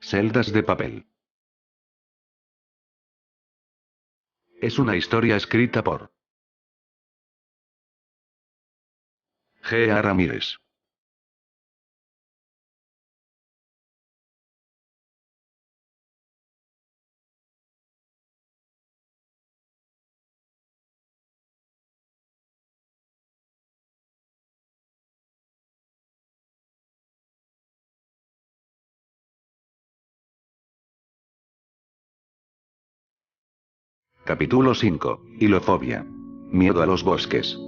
Celdas de papel. Es una historia escrita por G. A. Ramírez. Capítulo 5. Hilofobia. Miedo a los bosques.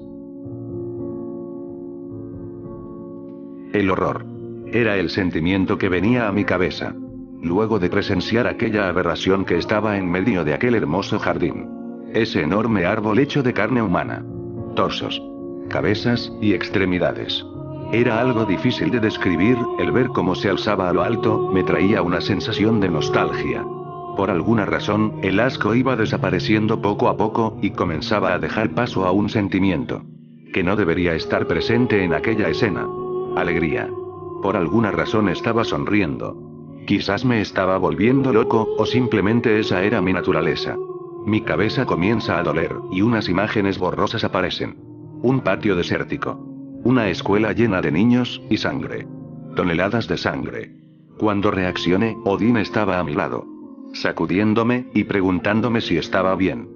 El horror. Era el sentimiento que venía a mi cabeza. Luego de presenciar aquella aberración que estaba en medio de aquel hermoso jardín. Ese enorme árbol hecho de carne humana. Torsos, cabezas y extremidades. Era algo difícil de describir, el ver cómo se alzaba a lo alto, me traía una sensación de nostalgia. Por alguna razón, el asco iba desapareciendo poco a poco, y comenzaba a dejar paso a un sentimiento. Que no debería estar presente en aquella escena. Alegría. Por alguna razón estaba sonriendo. Quizás me estaba volviendo loco, o simplemente esa era mi naturaleza. Mi cabeza comienza a doler, y unas imágenes borrosas aparecen. Un patio desértico. Una escuela llena de niños, y sangre. Toneladas de sangre. Cuando reaccioné, Odín estaba a mi lado. Sacudiéndome, y preguntándome si estaba bien.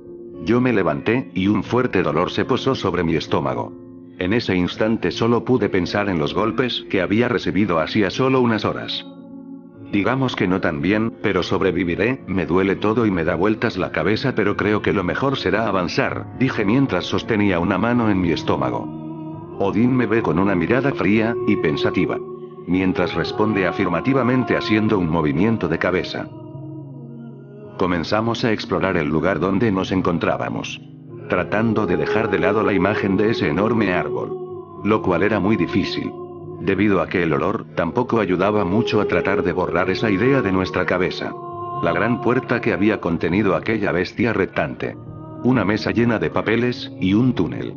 Yo me levanté, y un fuerte dolor se posó sobre mi estómago. En ese instante solo pude pensar en los golpes que había recibido hacía solo unas horas. Digamos que no tan bien, pero sobreviviré, me duele todo y me da vueltas la cabeza, pero creo que lo mejor será avanzar, dije mientras sostenía una mano en mi estómago. Odín me ve con una mirada fría y pensativa. Mientras responde afirmativamente haciendo un movimiento de cabeza. Comenzamos a explorar el lugar donde nos encontrábamos. Tratando de dejar de lado la imagen de ese enorme árbol. Lo cual era muy difícil. Debido a que el olor tampoco ayudaba mucho a tratar de borrar esa idea de nuestra cabeza. La gran puerta que había contenido aquella bestia reptante. Una mesa llena de papeles, y un túnel.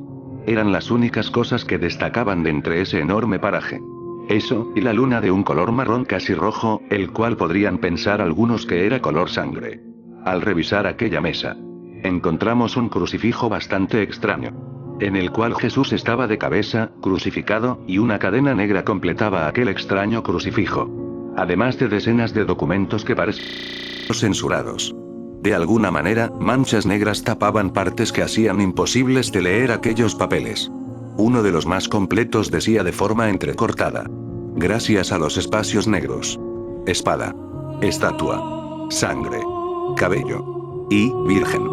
Eran las únicas cosas que destacaban de entre ese enorme paraje. Eso, y la luna de un color marrón casi rojo, el cual podrían pensar algunos que era color sangre. Al revisar aquella mesa, encontramos un crucifijo bastante extraño. En el cual Jesús estaba de cabeza, crucificado, y una cadena negra completaba aquel extraño crucifijo. Además de decenas de documentos que parecían censurados. De alguna manera, manchas negras tapaban partes que hacían imposibles de leer aquellos papeles. Uno de los más completos decía de forma entrecortada. Gracias a los espacios negros. Espada. Estatua. Sangre. Cabello. Y, virgen.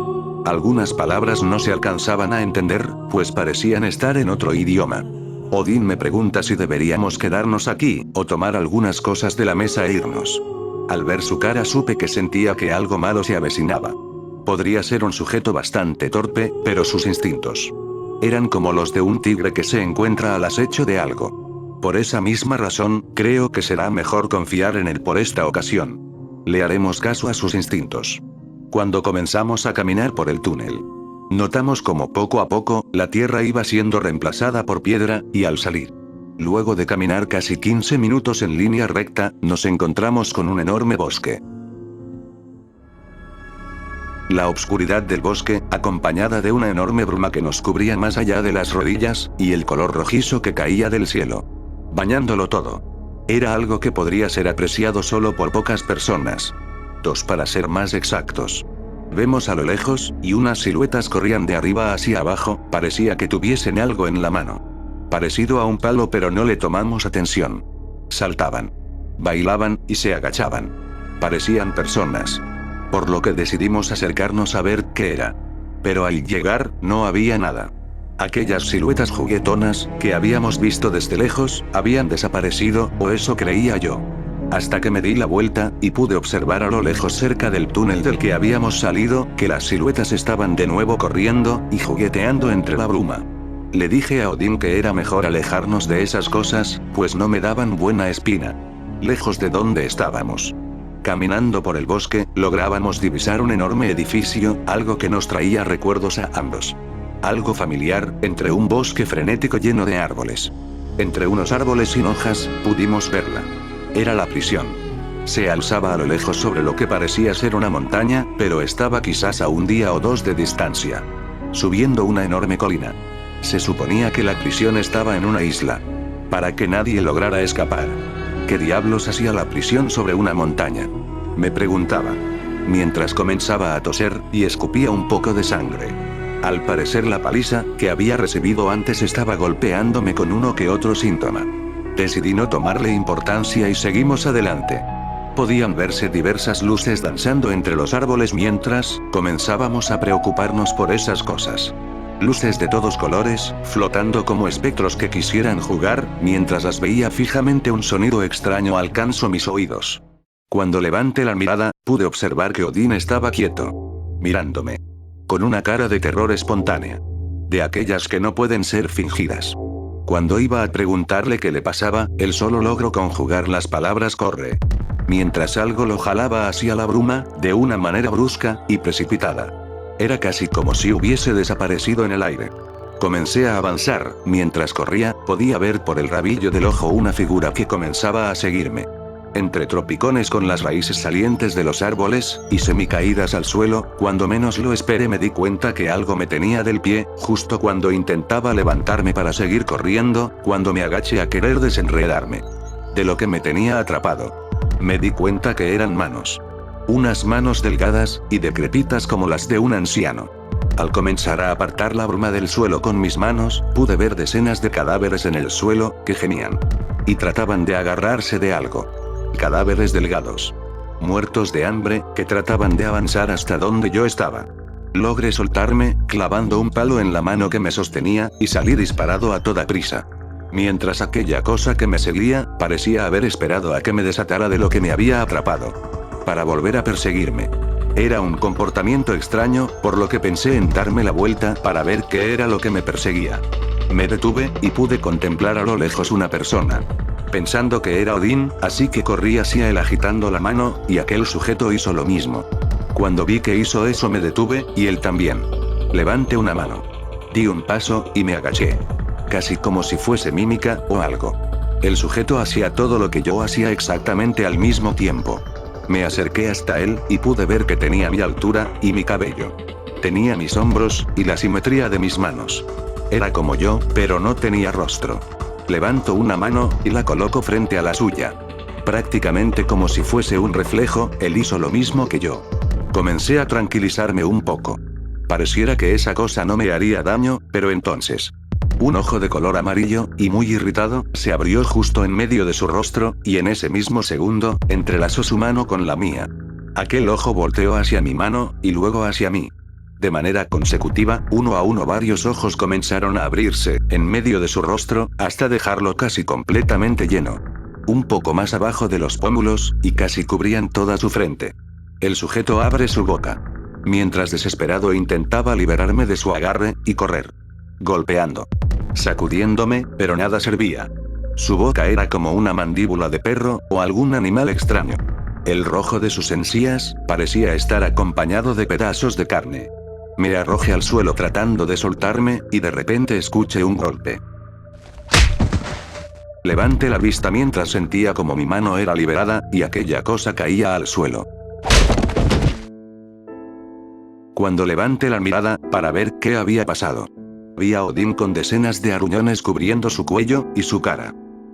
Algunas palabras no se alcanzaban a entender, pues parecían estar en otro idioma. Odín me pregunta si deberíamos quedarnos aquí, o tomar algunas cosas de la mesa e irnos. Al ver su cara supe que sentía que algo malo se avecinaba. Podría ser un sujeto bastante torpe, pero sus instintos eran como los de un tigre que se encuentra al acecho de algo. Por esa misma razón, creo que será mejor confiar en él por esta ocasión. Le haremos caso a sus instintos. Cuando comenzamos a caminar por el túnel, notamos como poco a poco, la tierra iba siendo reemplazada por piedra, y al salir, luego de caminar casi 15 minutos en línea recta, nos encontramos con un enorme bosque. La obscuridad del bosque, acompañada de una enorme bruma que nos cubría más allá de las rodillas, y el color rojizo que caía del cielo, bañándolo todo. Era algo que podría ser apreciado solo por pocas personas. 2 para ser más exactos. Vemos a lo lejos, y unas siluetas corrían de arriba hacia abajo, parecía que tuviesen algo en la mano. Parecido a un palo, pero no le tomamos atención. Saltaban. Bailaban, y se agachaban. Parecían personas. Por lo que decidimos acercarnos a ver qué era. Pero al llegar, no había nada. Aquellas siluetas juguetonas, que habíamos visto desde lejos, habían desaparecido, o eso creía yo. Hasta que me di la vuelta, y pude observar a lo lejos cerca del túnel del que habíamos salido, que las siluetas estaban de nuevo corriendo, y jugueteando entre la bruma. Le dije a Odín que era mejor alejarnos de esas cosas, pues no me daban buena espina. Lejos de donde estábamos. Caminando por el bosque, lográbamos divisar un enorme edificio, algo que nos traía recuerdos a ambos. Algo familiar, entre un bosque frenético lleno de árboles. Entre unos árboles sin hojas, pudimos verla. Era la prisión. Se alzaba a lo lejos sobre lo que parecía ser una montaña, pero estaba quizás a un día o dos de distancia. Subiendo una enorme colina. Se suponía que la prisión estaba en una isla. Para que nadie lograra escapar. ¿Qué diablos hacía la prisión sobre una montaña? Me preguntaba. Mientras comenzaba a toser, y escupía un poco de sangre. Al parecer la paliza, que había recibido antes estaba golpeándome con uno que otro síntoma. Decidí no tomarle importancia y seguimos adelante. Podían verse diversas luces danzando entre los árboles mientras comenzábamos a preocuparnos por esas cosas. Luces de todos colores, flotando como espectros que quisieran jugar, mientras las veía fijamente un sonido extraño alcanzó mis oídos. Cuando levanté la mirada, pude observar que Odín estaba quieto. Mirándome. Con una cara de terror espontánea. De aquellas que no pueden ser fingidas. Cuando iba a preguntarle qué le pasaba, él solo logró conjugar las palabras corre. Mientras algo lo jalaba hacia la bruma, de una manera brusca y precipitada. Era casi como si hubiese desaparecido en el aire. Comencé a avanzar, mientras corría, podía ver por el rabillo del ojo una figura que comenzaba a seguirme. Entre tropicones con las raíces salientes de los árboles, y semicaídas al suelo, cuando menos lo esperé me di cuenta que algo me tenía del pie, justo cuando intentaba levantarme para seguir corriendo, cuando me agaché a querer desenredarme. De lo que me tenía atrapado. Me di cuenta que eran manos. Unas manos delgadas, y decrépitas como las de un anciano. Al comenzar a apartar la bruma del suelo con mis manos, pude ver decenas de cadáveres en el suelo, que gemían. Y trataban de agarrarse de algo. Cadáveres delgados. Muertos de hambre, que trataban de avanzar hasta donde yo estaba. Logré soltarme, clavando un palo en la mano que me sostenía, y salí disparado a toda prisa. Mientras aquella cosa que me seguía, parecía haber esperado a que me desatara de lo que me había atrapado. Para volver a perseguirme. Era un comportamiento extraño, por lo que pensé en darme la vuelta para ver qué era lo que me perseguía. Me detuve, y pude contemplar a lo lejos una persona. Pensando que era Odín, así que corrí hacia él agitando la mano, y aquel sujeto hizo lo mismo. Cuando vi que hizo eso me detuve, y él también. Levanté una mano. Di un paso, y me agaché. Casi como si fuese mímica, o algo. El sujeto hacía todo lo que yo hacía exactamente al mismo tiempo. Me acerqué hasta él, y pude ver que tenía mi altura, y mi cabello. Tenía mis hombros, y la simetría de mis manos. Era como yo, pero no tenía rostro. Levanto una mano, y la coloco frente a la suya. Prácticamente como si fuese un reflejo, él hizo lo mismo que yo. Comencé a tranquilizarme un poco. Pareciera que esa cosa no me haría daño, pero entonces... Un ojo de color amarillo, y muy irritado, se abrió justo en medio de su rostro, y en ese mismo segundo, entrelazó su mano con la mía. Aquel ojo volteó hacia mi mano, y luego hacia mí. De manera consecutiva, uno a uno varios ojos comenzaron a abrirse, en medio de su rostro, hasta dejarlo casi completamente lleno. Un poco más abajo de los pómulos, y casi cubrían toda su frente. El sujeto abre su boca. Mientras desesperado intentaba liberarme de su agarre, y correr. Golpeando. Sacudiéndome, pero nada servía. Su boca era como una mandíbula de perro, o algún animal extraño. El rojo de sus encías, parecía estar acompañado de pedazos de carne. Me arrojé al suelo tratando de soltarme, y de repente escuché un golpe. Levanté la vista mientras sentía como mi mano era liberada, y aquella cosa caía al suelo. Cuando levanté la mirada, para ver qué había pasado. Vi a Odín con decenas de aruñones cubriendo su cuello, y su cara.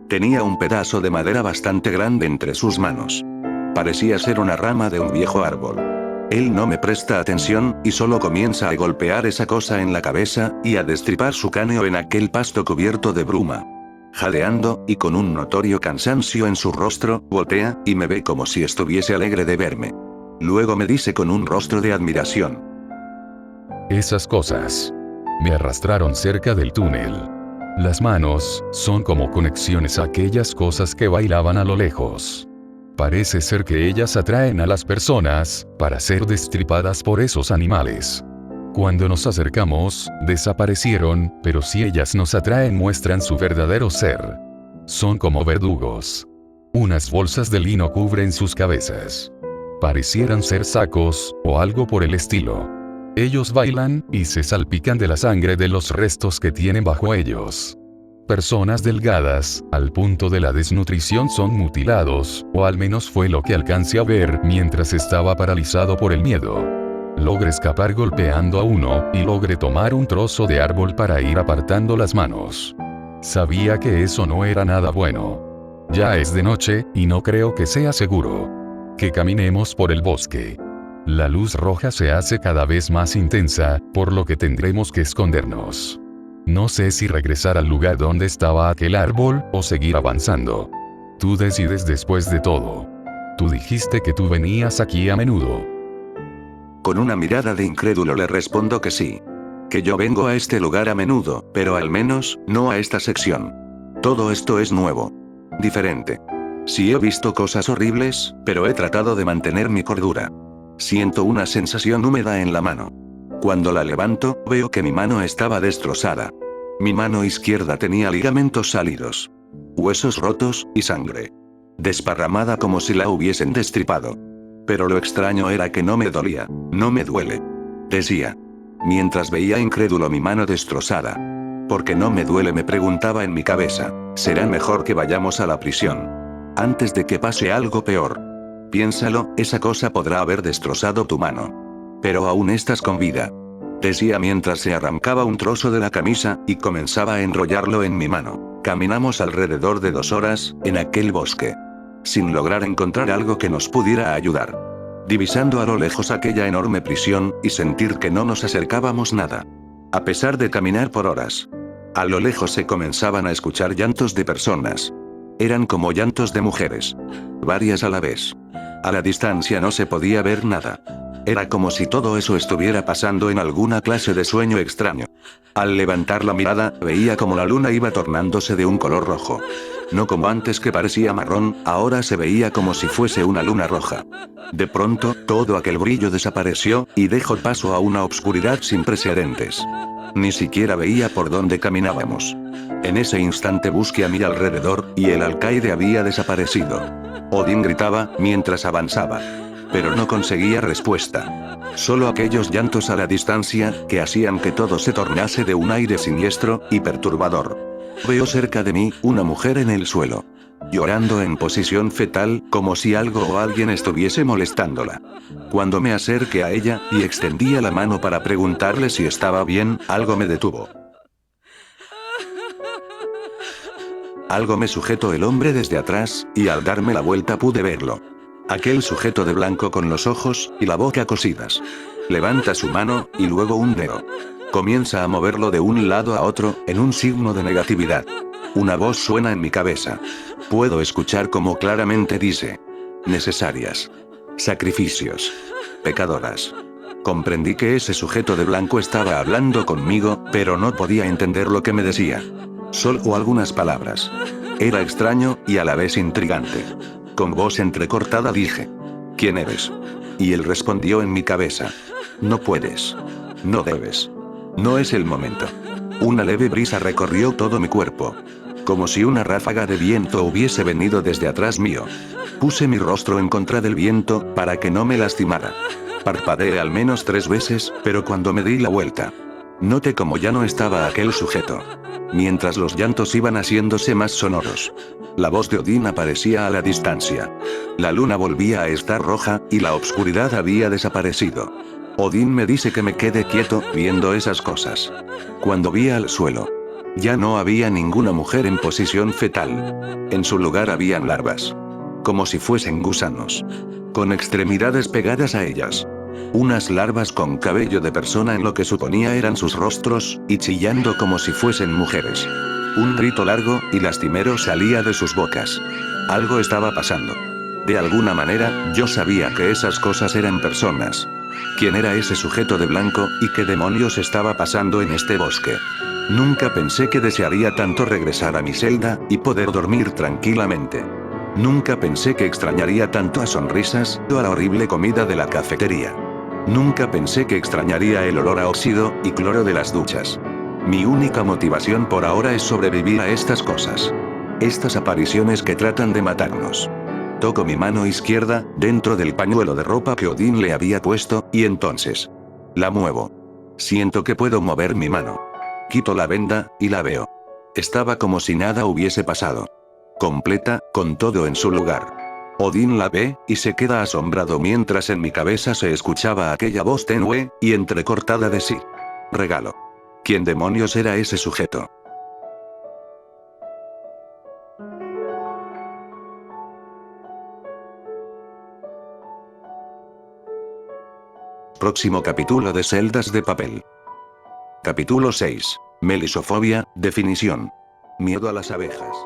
Tenía un pedazo de madera bastante grande entre sus manos. Parecía ser una rama de un viejo árbol. Él no me presta atención, y solo comienza a golpear esa cosa en la cabeza, y a destripar su cráneo en aquel pasto cubierto de bruma. Jadeando, y con un notorio cansancio en su rostro, voltea, y me ve como si estuviese alegre de verme. Luego me dice con un rostro de admiración. Esas cosas me arrastraron cerca del túnel. Las manos son como conexiones a aquellas cosas que bailaban a lo lejos. Parece ser que ellas atraen a las personas, para ser destripadas por esos animales. Cuando nos acercamos, desaparecieron, pero si ellas nos atraen muestran su verdadero ser. Son como verdugos. Unas bolsas de lino cubren sus cabezas. Parecieran ser sacos, o algo por el estilo. Ellos bailan, y se salpican de la sangre de los restos que tienen bajo ellos. Personas delgadas, al punto de la desnutrición, son mutilados, o al menos fue lo que alcancé a ver mientras estaba paralizado por el miedo. Logré escapar golpeando a uno, y logré tomar un trozo de árbol para ir apartando las manos. Sabía que eso no era nada bueno. Ya es de noche, y no creo que sea seguro que caminemos por el bosque. La luz roja se hace cada vez más intensa, por lo que tendremos que escondernos. No sé si regresar al lugar donde estaba aquel árbol, o seguir avanzando. Tú decides después de todo. Tú dijiste que tú venías aquí a menudo. Con una mirada de incrédulo le respondo que sí. Que yo vengo a este lugar a menudo, pero al menos, no a esta sección. Todo esto es nuevo. Diferente. Sí he visto cosas horribles, pero he tratado de mantener mi cordura. Siento una sensación húmeda en la mano. Cuando la levanto, veo que mi mano estaba destrozada. Mi mano izquierda tenía ligamentos salidos, huesos rotos, y sangre desparramada como si la hubiesen destripado. Pero lo extraño era que no me dolía. No me duele, decía, mientras veía incrédulo mi mano destrozada. ¿Por qué no me duele?, me preguntaba en mi cabeza. Será mejor que vayamos a la prisión antes de que pase algo peor. Piénsalo, esa cosa podrá haber destrozado tu mano. Pero aún estás con vida, decía mientras se arrancaba un trozo de la camisa, y comenzaba a enrollarlo en mi mano. Caminamos alrededor de 2 horas, en aquel bosque, sin lograr encontrar algo que nos pudiera ayudar. Divisando a lo lejos aquella enorme prisión, y sentir que no nos acercábamos nada. A pesar de caminar por horas. A lo lejos se comenzaban a escuchar llantos de personas. Eran como llantos de mujeres. Varias a la vez. A la distancia no se podía ver nada. Era como si todo eso estuviera pasando en alguna clase de sueño extraño. Al levantar la mirada, veía como la luna iba tornándose de un color rojo. No como antes que parecía marrón, ahora se veía como si fuese una luna roja. De pronto, todo aquel brillo desapareció, y dejó paso a una obscuridad sin precedentes. Ni siquiera veía por dónde caminábamos. En ese instante busqué a mi alrededor, y el alcaide había desaparecido. Odín gritaba, mientras avanzaba. Pero no conseguía respuesta. Solo aquellos llantos a la distancia, que hacían que todo se tornase de un aire siniestro, y perturbador. Veo cerca de mí, una mujer en el suelo. Llorando en posición fetal, como si algo o alguien estuviese molestándola. Cuando me acerqué a ella, y extendía la mano para preguntarle si estaba bien, algo me detuvo. Algo me sujetó el hombre desde atrás, y al darme la vuelta pude verlo. Aquel sujeto de blanco con los ojos, y la boca cosidas. Levanta su mano, y luego un dedo. Comienza a moverlo de un lado a otro, en un signo de negatividad. Una voz suena en mi cabeza. Puedo escuchar como claramente dice: necesarias. Sacrificios. Pecadoras. Comprendí que ese sujeto de blanco estaba hablando conmigo, pero no podía entender lo que me decía. Solo algunas palabras. Era extraño, y a la vez intrigante. Con voz entrecortada dije: ¿quién eres? Y él respondió en mi cabeza: no puedes. No debes. No es el momento. Una leve brisa recorrió todo mi cuerpo. Como si una ráfaga de viento hubiese venido desde atrás mío. Puse mi rostro en contra del viento, para que no me lastimara. Parpadeé al menos 3 veces, pero cuando me di la vuelta, noté como ya no estaba aquel sujeto. Mientras los llantos iban haciéndose más sonoros, la voz de Odín aparecía a la distancia. La luna volvía a estar roja, y la oscuridad había desaparecido. Odín me dice que me quede quieto, viendo esas cosas. Cuando vi al suelo, ya no había ninguna mujer en posición fetal. En su lugar habían larvas. Como si fuesen gusanos. Con extremidades pegadas a ellas. Unas larvas con cabello de persona en lo que suponía eran sus rostros, y chillando como si fuesen mujeres. Un grito largo, y lastimero salía de sus bocas. Algo estaba pasando. De alguna manera, yo sabía que esas cosas eran personas. ¿Quién era ese sujeto de blanco, y qué demonios estaba pasando en este bosque? Nunca pensé que desearía tanto regresar a mi celda, y poder dormir tranquilamente. Nunca pensé que extrañaría tanto a sonrisas, o a la horrible comida de la cafetería. Nunca pensé que extrañaría el olor a óxido, y cloro de las duchas. Mi única motivación por ahora es sobrevivir a estas cosas. Estas apariciones que tratan de matarnos. Toco mi mano izquierda, dentro del pañuelo de ropa que Odín le había puesto, y entonces la muevo. Siento que puedo mover mi mano. Quito la venda, y la veo. Estaba como si nada hubiese pasado. Completa, con todo en su lugar. Odín la ve, y se queda asombrado mientras en mi cabeza se escuchaba aquella voz tenue, y entrecortada de sí. Regalo. ¿Quién demonios era ese sujeto? Próximo capítulo de Celdas de Papel. Capítulo 6. Melisofobia, definición. Miedo a las abejas.